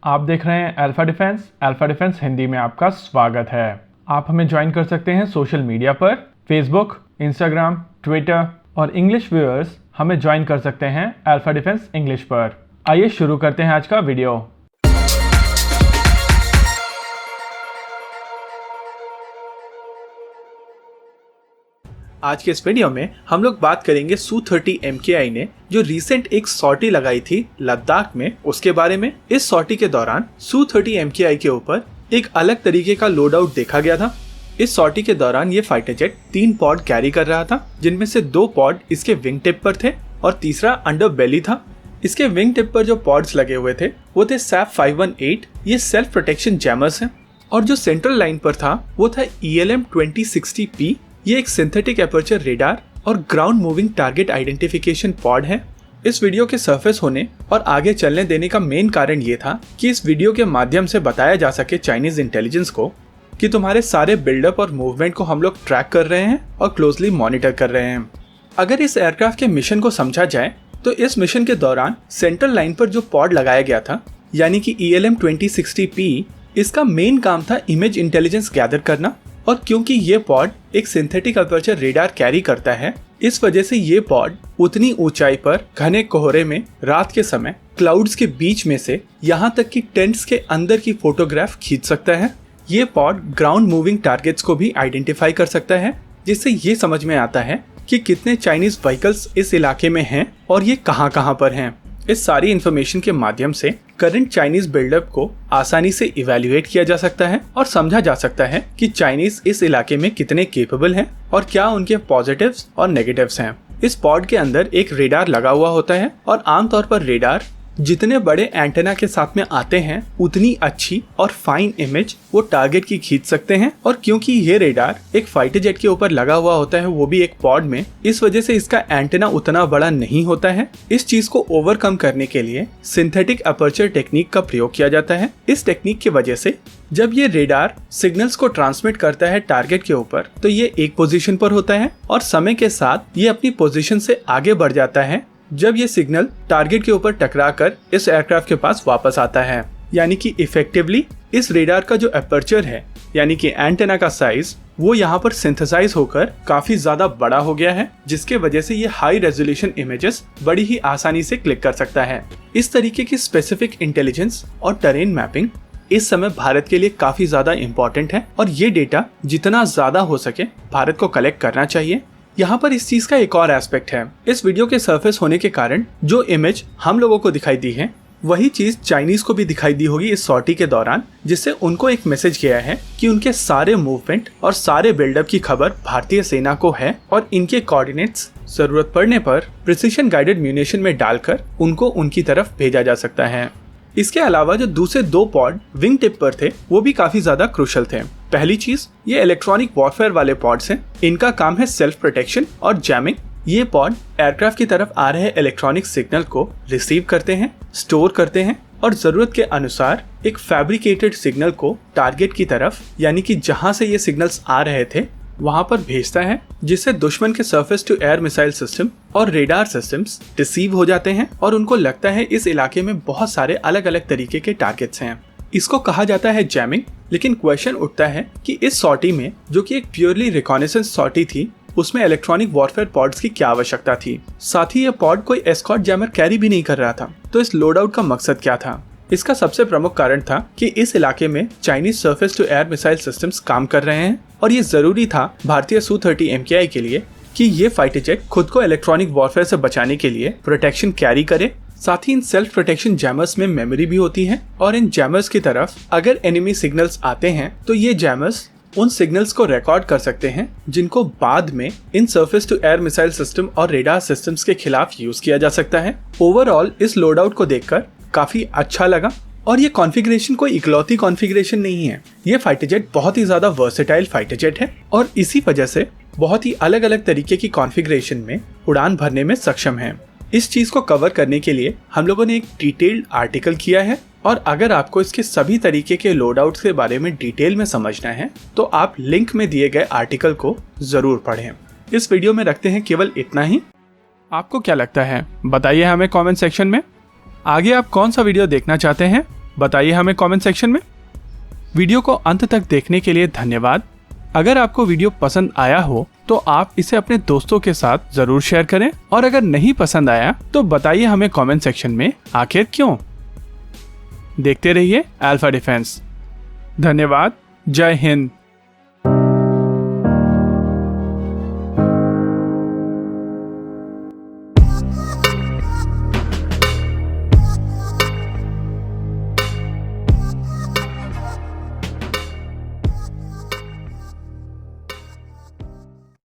आप देख रहे हैं अल्फा डिफेंस हिंदी में आपका स्वागत है। आप हमें ज्वाइन कर सकते हैं सोशल मीडिया पर, फेसबुक, इंस्टाग्राम, ट्विटर और इंग्लिश व्यूअर्स हमें ज्वाइन कर सकते हैं अल्फा डिफेंस इंग्लिश पर। आइए शुरू करते हैं आज का वीडियो। आज के इस वीडियो में हम लोग बात करेंगे Su-30 MKI ने जो रिसेंट एक सॉर्टी लगाई थी लद्दाख में, उसके बारे में। इस सॉर्टी के दौरान Su-30 MKI के ऊपर एक अलग तरीके का लोड आउट देखा गया था। इस सॉर्टी के दौरान ये फाइटर जेट 3 पॉड कैरी कर रहा था, जिनमें से 2 पॉड इसके विंग टिप पर थे और तीसरा अंडर बेली था। इसके विंग टिप पर जो पॉड्स लगे हुए थे वो थे SAP 518, ये सेल्फ प्रोटेक्शन जैमर्स हैं। और जो सेंट्रल लाइन पर था वो था ELM 2060P, ये एक सिंथेटिक एपर्चर रेडार और ground moving target identification pod है। इस वीडियो के सरफेस होने और आगे चलने देने का मेन कारण ये था कि इस वीडियो के माध्यम से बताया जा सके चाइनीज इंटेलिजेंस को कि तुम्हारे सारे बिल्डअप और मूवमेंट को हम लोग ट्रैक कर रहे हैं और क्लोजली मॉनिटर कर रहे हैं। अगर इस एयरक्राफ्ट के मिशन को समझा जाए तो इस मिशन के दौरान सेंट्रल लाइन पर जो पॉड लगाया गया था यानी कि ELM 2060P, इसका मेन काम था इमेज इंटेलिजेंस गैदर करना। और क्योंकि ये पॉड एक सिंथेटिक एपर्चर रेडार कैरी करता है, इस वजह से ये पॉड उतनी ऊंचाई पर घने कोहरे में रात के समय क्लाउड्स के बीच में से यहाँ तक कि टेंट्स के अंदर की फोटोग्राफ खींच सकता है। ये पॉड ग्राउंड मूविंग टारगेट्स को भी आइडेंटिफाई कर सकता है, जिससे ये समझ में आता है कि कितने चाइनीज व्हीकल्स इस इलाके में हैं और ये कहाँ पर हैं। इस सारी इन्फॉर्मेशन के माध्यम से करंट चाइनीज बिल्डअप को आसानी से इवैल्यूएट किया जा सकता है और समझा जा सकता है कि चाइनीज इस इलाके में कितने केपेबल हैं और क्या उनके पॉजिटिव्स और नेगेटिव्स हैं। इस पॉड के अंदर एक रेडार लगा हुआ होता है और आमतौर पर रेडार जितने बड़े एंटेना के साथ में आते हैं उतनी अच्छी और फाइन इमेज वो टारगेट की खींच सकते हैं। और क्योंकि ये रेडार एक फाइटर जेट के ऊपर लगा हुआ होता है, वो भी एक पॉड में, इस वजह से इसका एंटेना उतना बड़ा नहीं होता है। इस चीज को ओवरकम करने के लिए सिंथेटिक एपर्चर टेक्निक का प्रयोग किया जाता है। इस टेक्निक की वजह से जब ये रेडार सिग्नल्स को ट्रांसमिट करता है टारगेट के ऊपर तो ये एक पोजीशन पर होता है और समय के साथ ये अपनी पोजीशन से आगे बढ़ जाता है जब ये सिग्नल टारगेट के ऊपर टकराकर इस एयरक्राफ्ट के पास वापस आता है। यानी कि इफेक्टिवली इस रेडार का जो एपर्चर है यानी कि एंटेना का साइज वो यहाँ पर सिंथेसाइज होकर काफी ज्यादा बड़ा हो गया है, जिसके वजह से ये हाई रेजोल्यूशन इमेजेस बड़ी ही आसानी से क्लिक कर सकता है। इस तरीके की स्पेसिफिक इंटेलिजेंस और टेरेन मैपिंग इस समय भारत के लिए काफी ज्यादा इम्पोर्टेंट है और ये डेटा जितना ज्यादा हो सके भारत को कलेक्ट करना चाहिए। यहाँ पर इस चीज का एक और एस्पेक्ट है, इस वीडियो के सरफेस होने के कारण जो इमेज हम लोगों को दिखाई दी है वही चीज चाइनीज को भी दिखाई दी होगी इस सॉर्टी के दौरान, जिससे उनको एक मैसेज गया है कि उनके सारे मूवमेंट और सारे बिल्डअप की खबर भारतीय सेना को है और इनके कोऑर्डिनेट्स जरूरत पड़ने पर प्रिसिशन गाइडेड म्यूनिशन में डालकर उनको उनकी तरफ भेजा जा सकता है। इसके अलावा जो दूसरे 2 पॉड विंग टिप पर थे वो भी काफी ज्यादा क्रूशल थे। पहली चीज, ये इलेक्ट्रॉनिक वॉरफेयर वाले पॉड्स हैं। इनका काम है सेल्फ प्रोटेक्शन और जैमिंग। ये पॉड एयरक्राफ्ट की तरफ आ रहे इलेक्ट्रॉनिक सिग्नल को रिसीव करते हैं, स्टोर करते हैं और जरूरत के अनुसार एक फैब्रिकेटेड सिग्नल को टारगेट की तरफ यानी कि जहां से ये सिग्नल्स आ रहे थे वहां पर भेजता है, जिससे दुश्मन के surface to air missile system और रेडार सिस्टम्स डिसीव हो जाते हैं और उनको लगता है इस इलाके में बहुत सारे अलग अलग तरीके के टारगेट्स हैं। इसको कहा जाता है जैमिंग। लेकिन क्वेश्चन उठता है कि इस सॉर्टी में, जो कि एक प्योरली रिकॉनेसेंस सॉर्टी थी, उसमें इलेक्ट्रॉनिक वॉरफेयर पॉड्स की क्या आवश्यकता थी। साथ ही ये पॉड कोई एस्कॉर्ट जैमर कैरी भी नहीं कर रहा था, तो इस लोड आउट का मकसद क्या था। इसका सबसे प्रमुख कारण था कि इस इलाके में Chinese surface to air missile systems काम कर रहे हैं और ये जरूरी था भारतीय Su-30 MKI के लिए कि ये फाइटर जेट खुद को इलेक्ट्रॉनिक वॉरफेयर से बचाने के लिए प्रोटेक्शन कैरी करे। साथ ही इन सेल्फ प्रोटेक्शन जैमर्स में मेमोरी भी होती है और इन जैमर्स की तरफ अगर एनिमी सिग्नल्स आते हैं तो ये जैमर्स उन सिग्नल्स को रिकॉर्ड कर सकते हैं, जिनको बाद में इन surface to air missile system और रेडार सिस्टम्स के खिलाफ यूज किया जा सकता है। ओवरऑल इस लोड आउट को देखकर काफी अच्छा लगा और ये कॉन्फ़िगरेशन कोई इकलौती कॉन्फ़िगरेशन नहीं है। ये फाइटर जेट बहुत ही ज्यादा वर्सेटाइल फाइटर जेट है और इसी वजह से बहुत ही अलग अलग तरीके की कॉन्फ़िगरेशन में उड़ान भरने में सक्षम है। इस चीज को कवर करने के लिए हम लोगों ने एक डिटेल्ड आर्टिकल किया है और अगर आपको इसके सभी तरीके के लोड आउट्स के बारे में डिटेल में समझना है तो आप लिंक में दिए गए आर्टिकल को जरूर पढ़ें। इस वीडियो में रखते हैं केवल इतना ही। आपको क्या लगता है बताइए हमें कमेंट सेक्शन में। आगे आप कौन सा वीडियो देखना चाहते हैं बताइए हमें कमेंट सेक्शन में। वीडियो को अंत तक देखने के लिए धन्यवाद। अगर आपको वीडियो पसंद आया हो तो आप इसे अपने दोस्तों के साथ जरूर शेयर करें, और अगर नहीं पसंद आया तो बताइए हमें कमेंट सेक्शन में आखिर क्यों। देखते रहिए अल्फा डिफेंस। धन्यवाद। जय हिंद।